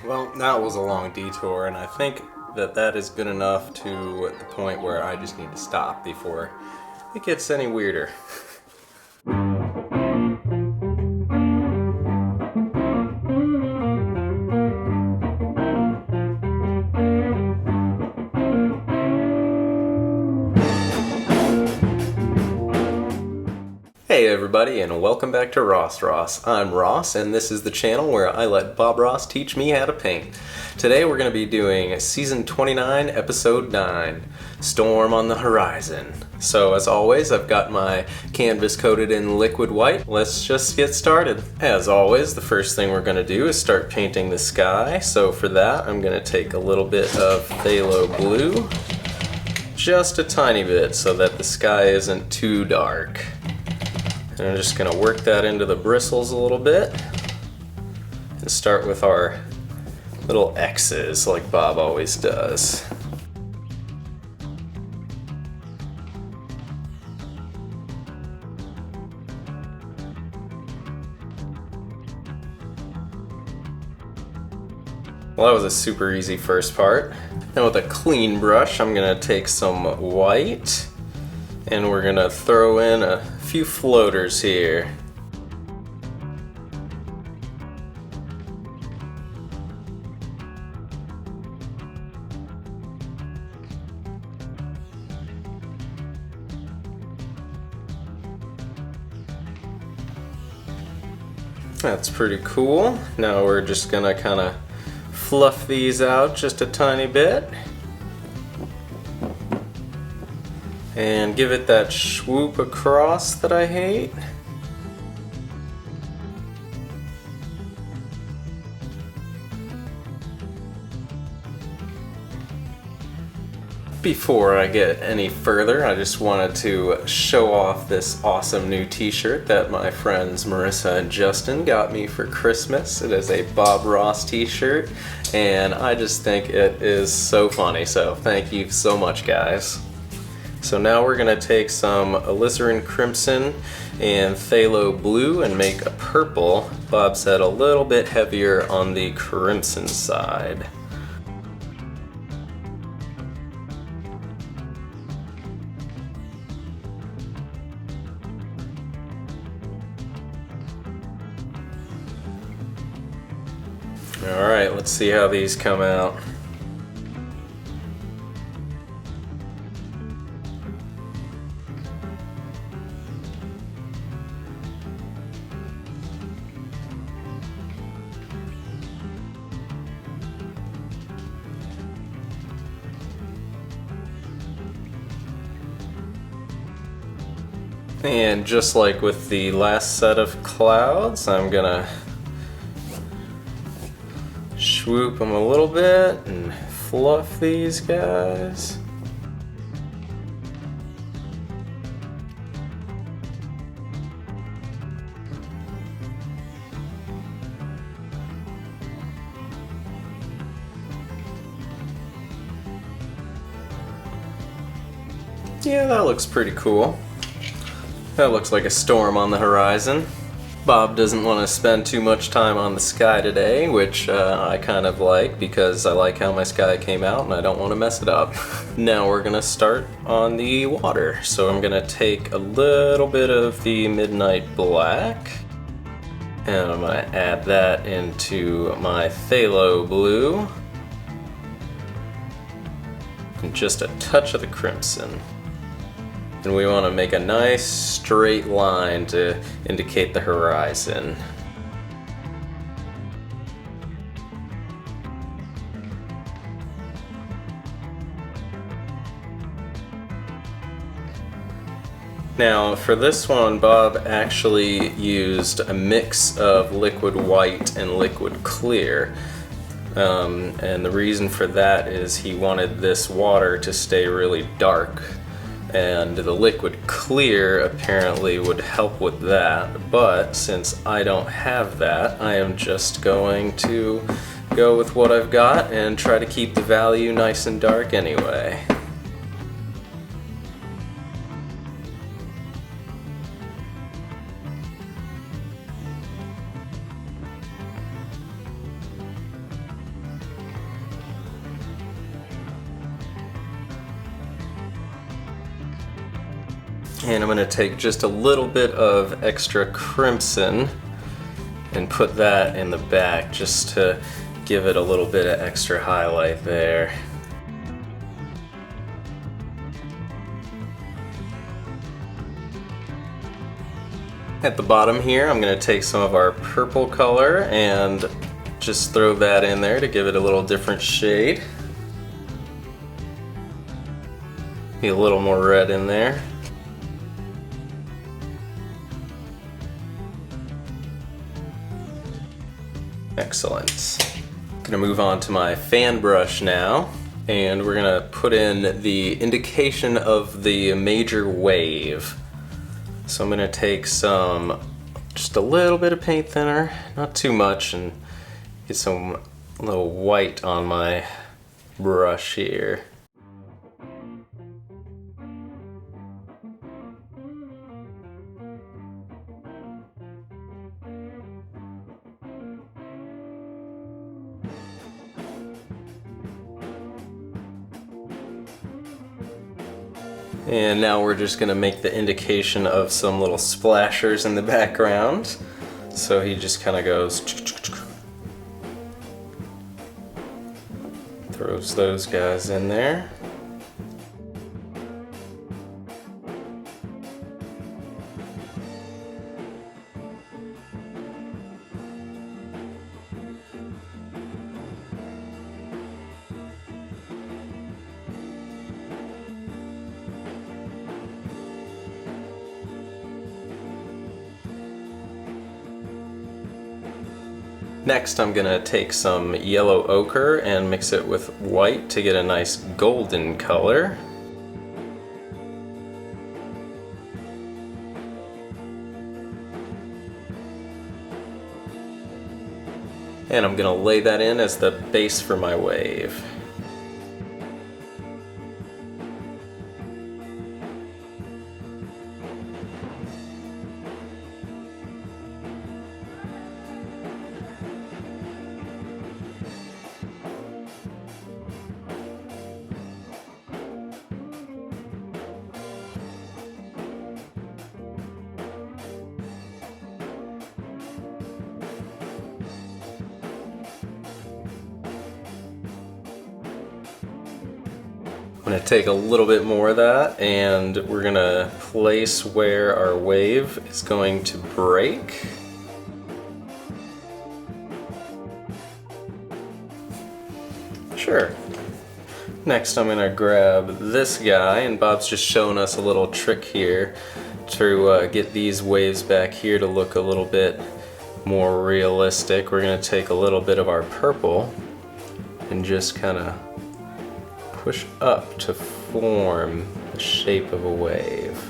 Well, that was a long detour, and I think that is good enough to the point where I just need to stop before it gets any weirder. Hey everybody, and welcome back to rossross. I'm Ross, and this is the channel where I let Bob Ross teach me how to paint. Today we're going to be doing Season 29, Episode 9, Storm on the Horizon. So as always, I've got my canvas coated in liquid white. Let's just get started. As always, the first thing we're going to do is start painting the sky. So for that, I'm going to take a little bit of phthalo blue, just a tiny bit so that the sky isn't too dark. And I'm just going to work that into the bristles a little bit and start with our little X's like Bob always does. Well, that was a super easy first part. Now with a clean brush, I'm going to take some white and we're going to throw in a few floaters here. That's pretty cool. Now we're just gonna kind of fluff these out just a tiny bit and give it that swoop across that I hate. Before I get any further, I just wanted to show off this awesome new t-shirt that my friends Marissa and Justin got me for Christmas. It is a Bob Ross t-shirt, and I just think it is so funny, so thank you so much, guys. So now we're going to take some alizarin crimson and phthalo blue and make a purple. Bob said a little bit heavier on the crimson side. Alright, let's see how these come out. And just like with the last set of clouds, I'm gonna swoop them a little bit and fluff these guys. Yeah, that looks pretty cool. That looks like a storm on the horizon. Bob doesn't want to spend too much time on the sky today, which I kind of like because I like how my sky came out and I don't want to mess it up. Now we're going to start on the water. So I'm going to take a little bit of the midnight black and I'm going to add that into my phthalo blue and just a touch of the crimson. And we want to make a nice straight line to indicate the horizon. Now for this one, Bob actually used a mix of liquid white and liquid clear. And the reason for that is he wanted this water to stay really dark. And the liquid clear apparently would help with that, but since I don't have that, I am just going to go with what I've got and try to keep the value nice and dark anyway. And I'm going to take just a little bit of extra crimson and put that in the back just to give it a little bit of extra highlight there. At the bottom here, I'm going to take some of our purple color and just throw that in there to give it a little different shade. Be a little more red in there. Excellent. Gonna move on to my fan brush now, and we're gonna put in the indication of the major wave. So I'm gonna take just a little bit of paint thinner, not too much, and get some little white on my brush here. And now we're just going to make the indication of some little splashers in the background. So he just kind of goes, throws those guys in there. Next, I'm gonna take some yellow ochre and mix it with white to get a nice golden color. And I'm gonna lay that in as the base for my wave. I'm going to take a little bit more of that, and we're going to place where our wave is going to break. Sure. Next I'm going to grab this guy, and Bob's just showing us a little trick here to get these waves back here to look a little bit more realistic. We're going to take a little bit of our purple and just kind of push up to form the shape of a wave.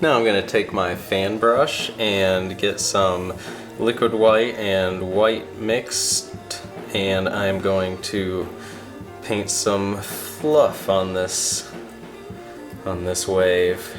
Now I'm going to take my fan brush and get some liquid white and white mixed, and I'm going to paint some fluff on this wave.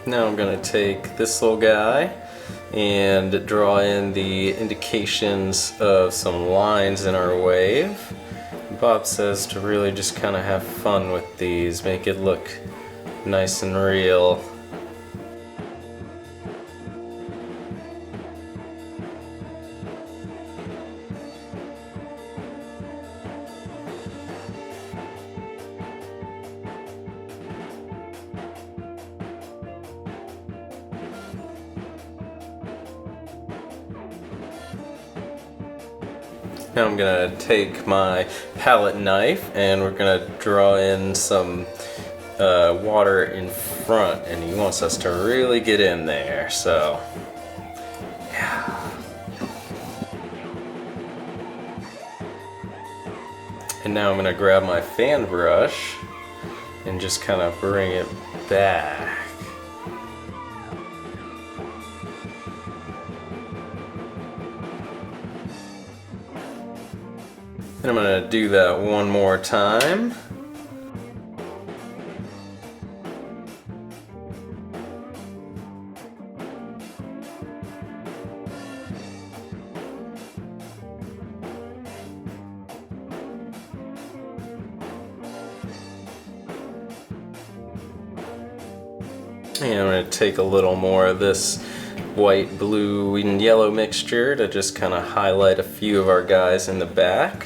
Now I'm going to take this little guy and draw in the indications of some lines in our wave. Bob says to really just kind of have fun with these, make it look nice and real. Now I'm gonna take my palette knife and we're gonna draw in some water in front, and he wants us to really get in there, so yeah. And now I'm gonna grab my fan brush and just kind of bring it back. And I'm gonna do that one more time. And I'm going to take a little more of this white, blue, and yellow mixture to just kind of highlight a few of our guys in the back.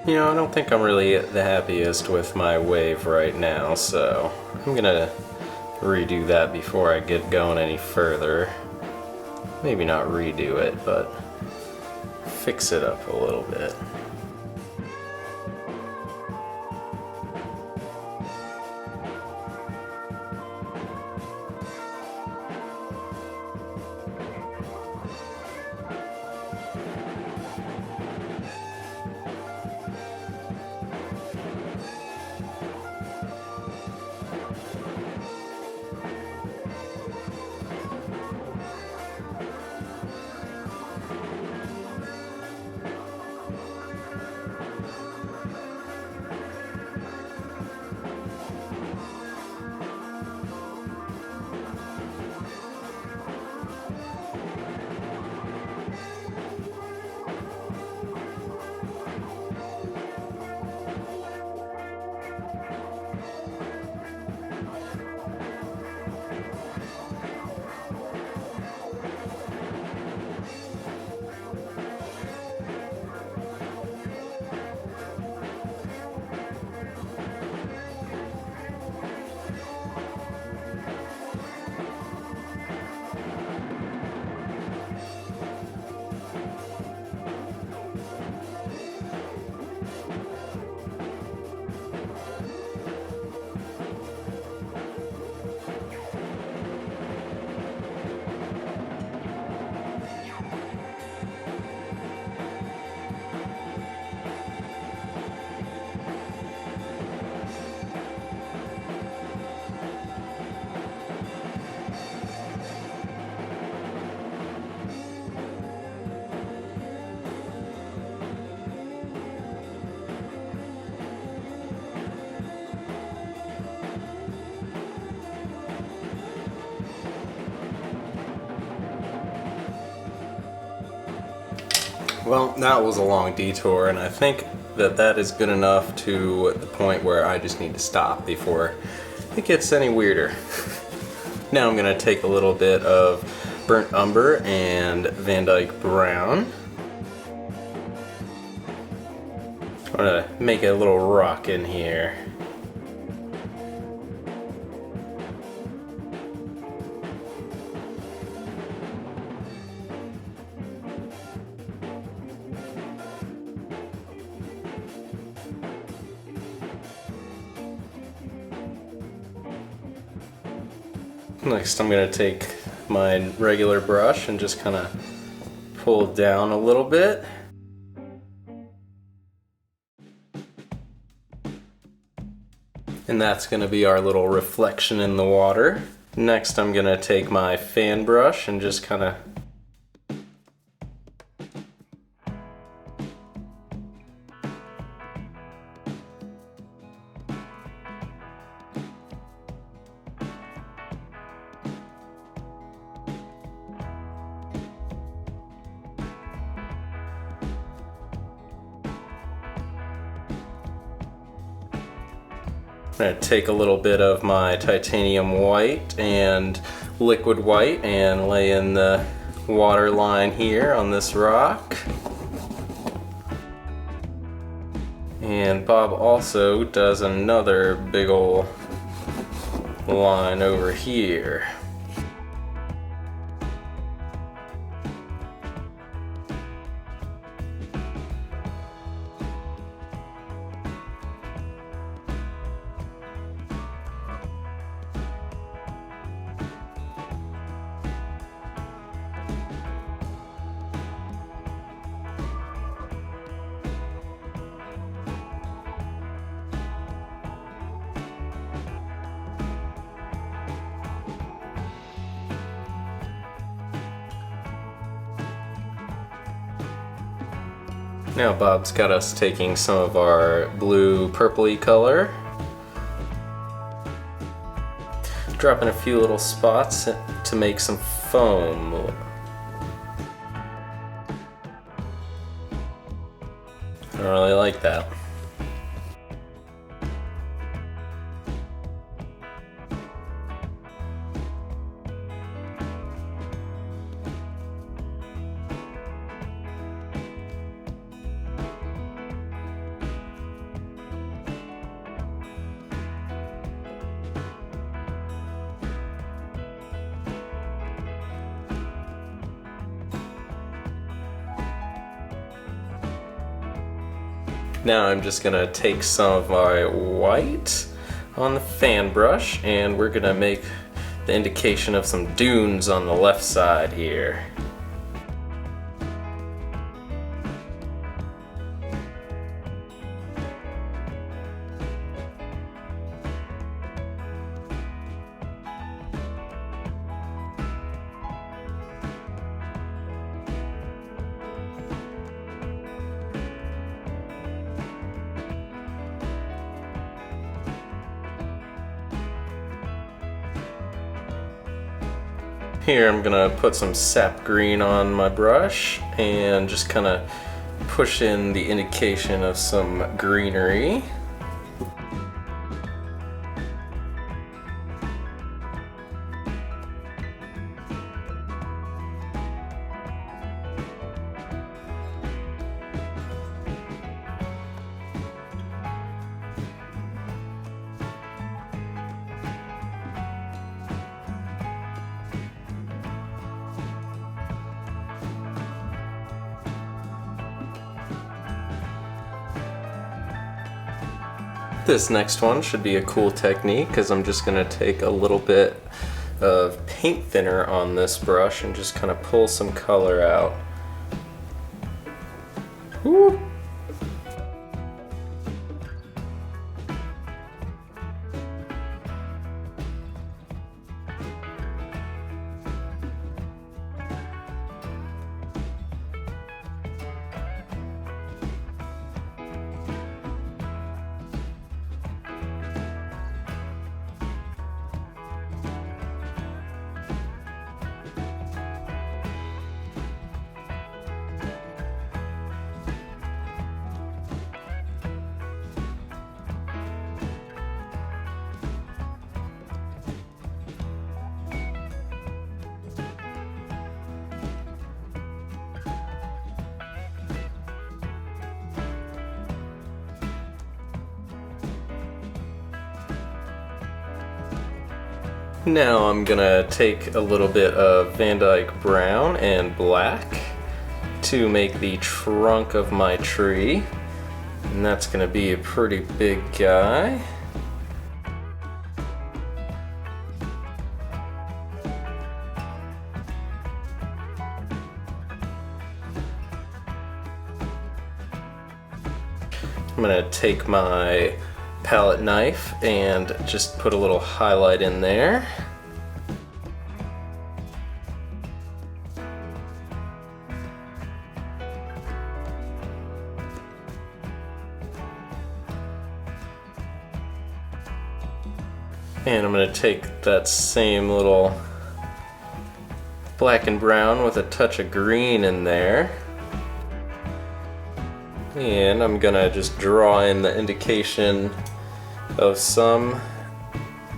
You know, I don't think I'm really the happiest with my wave right now, so I'm gonna redo that before I get going any further. Maybe not redo it, but fix it up a little bit. Well, that was a long detour, and I think that that is good enough to the point where I just need to stop before it gets any weirder. Now I'm going to take a little bit of burnt umber and Van Dyke brown. I'm going to make a little rock in here. Next I'm going to take my regular brush and just kind of pull down a little bit. And that's going to be our little reflection in the water. Next I'm going to take my fan brush and just kind of going to take a little bit of my titanium white and liquid white and lay in the water line here on this rock. And Bob also does another big ol' line over here. Now Bob's got us taking some of our blue purpley color, dropping a few little spots to make some foam. I don't really like that. Now I'm just gonna take some of my white on the fan brush and we're gonna make the indication of some dunes on the left side here. Here I'm gonna put some sap green on my brush and just kind of push in the indication of some greenery. This next one should be a cool technique because I'm just going to take a little bit of paint thinner on this brush and just kind of pull some color out. Woo. Now I'm gonna take a little bit of Van Dyke brown and black to make the trunk of my tree, and that's gonna be a pretty big guy. I'm gonna take my palette knife and just put a little highlight in there. And I'm going to take that same little black and brown with a touch of green in there. And I'm going to just draw in the indication of some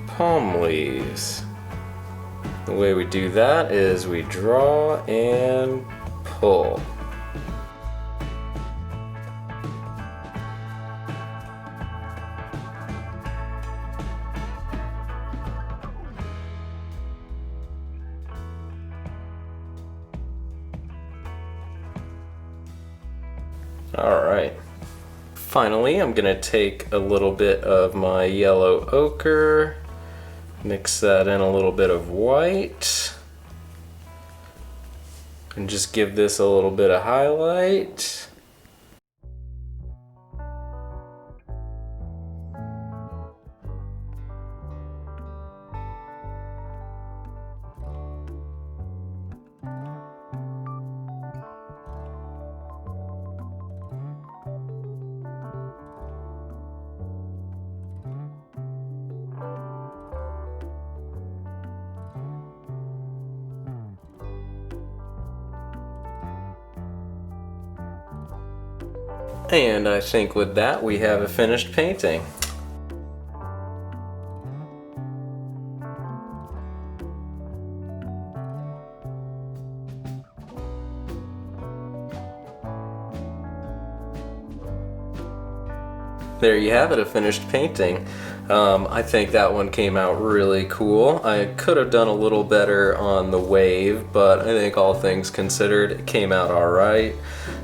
palm leaves. The way we do that is we draw and pull. Alright. Finally, I'm going to take a little bit of my yellow ochre, mix that in a little bit of white, and just give this a little bit of highlight. And I think with that we have a finished painting. There you have it, a finished painting. I think that one came out really cool. I could have done a little better on the wave, but I think all things considered, it came out alright.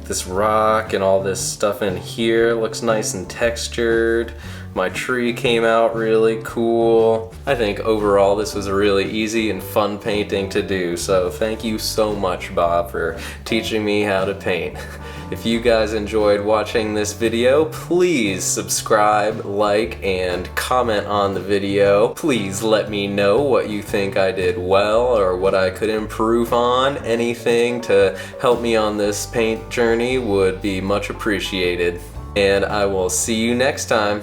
This rock and all this stuff in here looks nice and textured. My tree came out really cool. I think overall this was a really easy and fun painting to do, so thank you so much, Bob, for teaching me how to paint. If you guys enjoyed watching this video, please subscribe, like, and comment on the video. Please let me know what you think I did well or what I could improve on. Anything to help me on this paint journey would be much appreciated. And I will see you next time.